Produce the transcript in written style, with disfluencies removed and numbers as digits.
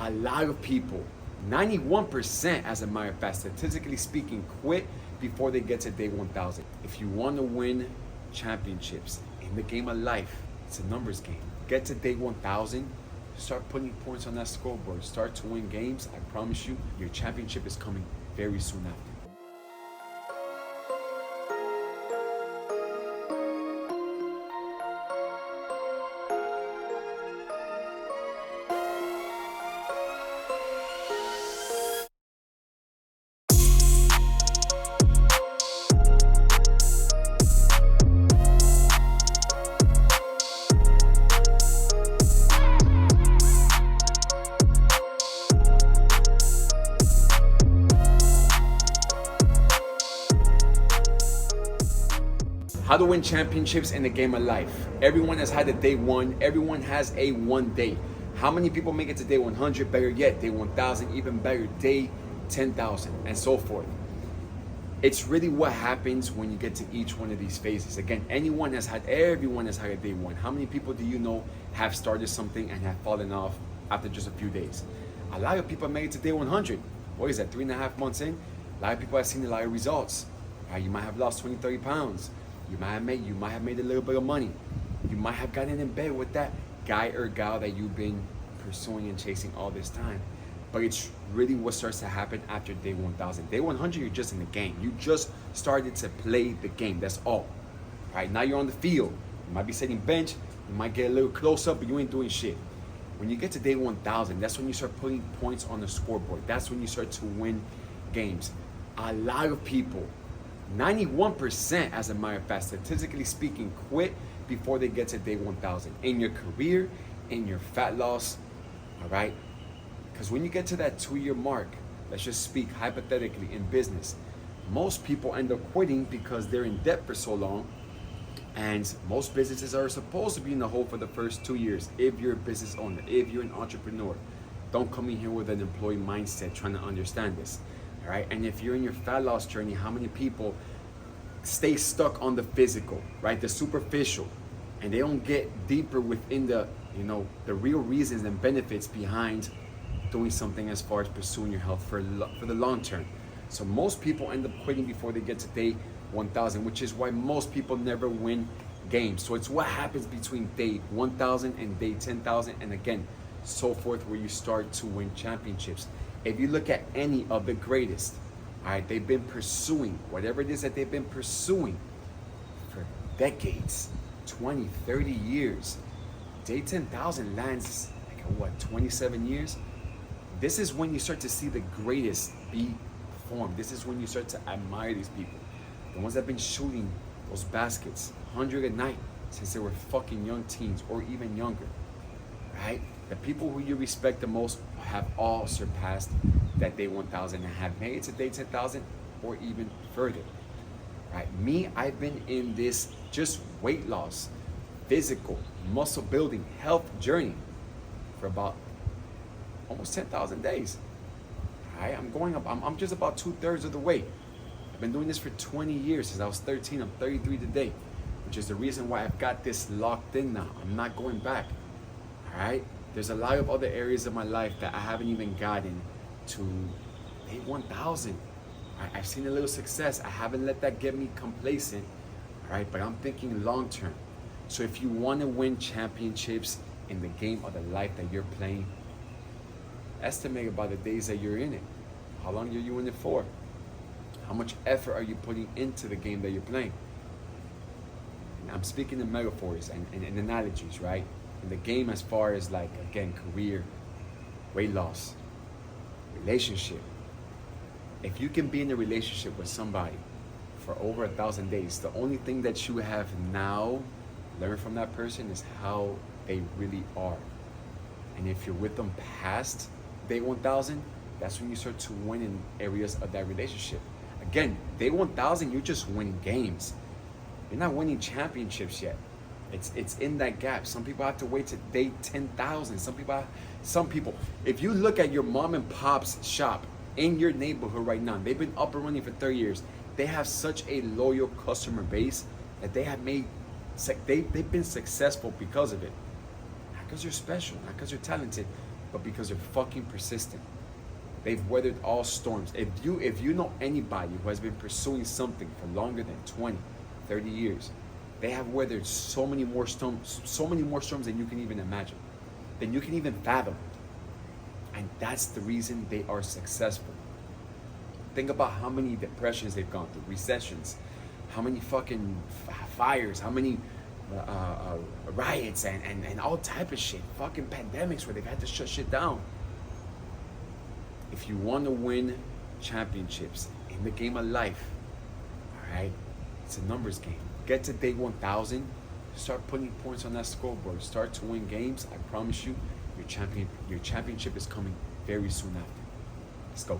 A lot of people, 91% as a matter of fact, statistically speaking, quit before they get to day 1,000. If you want to win championships in the game of life, it's a numbers game. Get to day 1,000, start putting points on that scoreboard, start to win games. I promise you, your championship is coming very soon after. How to win championships in the game of life. Everyone has had a day one. Everyone has a one day. How many people make it to day 100? Better yet, day 1,000, even better, day 10,000, and so forth. It's really what happens when you get to each one of these phases. Again, everyone has had a day one. How many people do you know have started something and have fallen off after just a few days? A lot of people made it to day 100. What is that, 3.5 months in? A lot of people have seen a lot of results. You might have lost 20, 30 pounds. You might have made a little bit of money. You might have gotten in bed with that guy or gal that you've been pursuing and chasing all this time. But it's really what starts to happen after day 1,000. Day 100, you're just in the game. You just started to play the game. That's all. Right now you're on the field. You might be sitting bench. You might get a little close up, but you ain't doing shit. When you get to day 1,000, that's when you start putting points on the scoreboard. That's when you start to win games. A lot of people, 91% as a matter of fact, statistically speaking, quit before they get to day 1,000 in your career, in your fat loss, all right? Because when you get to that 2-year mark, let's just speak hypothetically in business, most people end up quitting because they're in debt for so long, and most businesses are supposed to be in the hole for the first 2 years if you're a business owner, if you're an entrepreneur. Don't come in here with an employee mindset trying to understand this. Right? And if you're in your fat loss journey, how many people stay stuck on the physical, right? The superficial, and they don't get deeper within the, the real reasons and benefits behind doing something as far as pursuing your health for the long term. So most people end up quitting before they get to day 1,000, which is why most people never win games. So it's what happens between day 1,000 and day 10,000, and again, so forth, where you start to win championships. If you look at any of the greatest, all right, they've been pursuing whatever it is that they've been pursuing for decades, 20, 30 years. Day 10,000 lands like what, 27 years? This is when you start to see the greatest be performed. This is when you start to admire these people. The ones that have been shooting those baskets 100 a night since they were fucking young teens or even younger, right? The people who you respect the most have all surpassed that day 1,000 and have made it to day 10,000 or even further. Right? Me, I've been in this just weight loss, physical, muscle building, health journey for about almost 10,000 days. Right? I'm going up. I'm just about 2/3 of the way. I've been doing this for 20 years since I was 13. I'm 33 today, which is the reason why I've got this locked in now. I'm not going back. All right. There's a lot of other areas of my life that I haven't even gotten to day 1,000. I've seen a little success. I haven't let that get me complacent, all right? But I'm thinking long term. So if you want to win championships in the game of the life that you're playing, estimate about the days that you're in it. How long are you in it for? How much effort are you putting into the game that you're playing? And I'm speaking in metaphors and analogies, right? In the game, as far as like, again, career, weight loss, relationship. If you can be in a relationship with somebody for over 1,000 days, the only thing that you have now learned from that person is how they really are. And if you're with them past day 1,000, that's when you start to win in areas of that relationship. Again, day 1,000, you're just winning games. You're not winning championships yet. It's in that gap. Some people have to wait to day 10,000. Some people, if you look at your mom and pop's shop in your neighborhood right now, they've been up and running for 30 years. They have such a loyal customer base that they have made, they've been successful because of it. Not because you're special, not because you're talented, but because they're fucking persistent. They've weathered all storms. If you know anybody who has been pursuing something for longer than 20, 30 years, they have weathered so many more storms than you can even imagine, than you can even fathom. And that's the reason they are successful. Think about how many depressions they've gone through, recessions, how many fucking fires, how many riots and all type of shit, fucking pandemics where they've had to shut shit down. If you want to win championships in the game of life, all right, it's a numbers game. Get to day 1,000, start putting points on that scoreboard, start to win games. I promise you, your championship is coming very soon after. Let's go.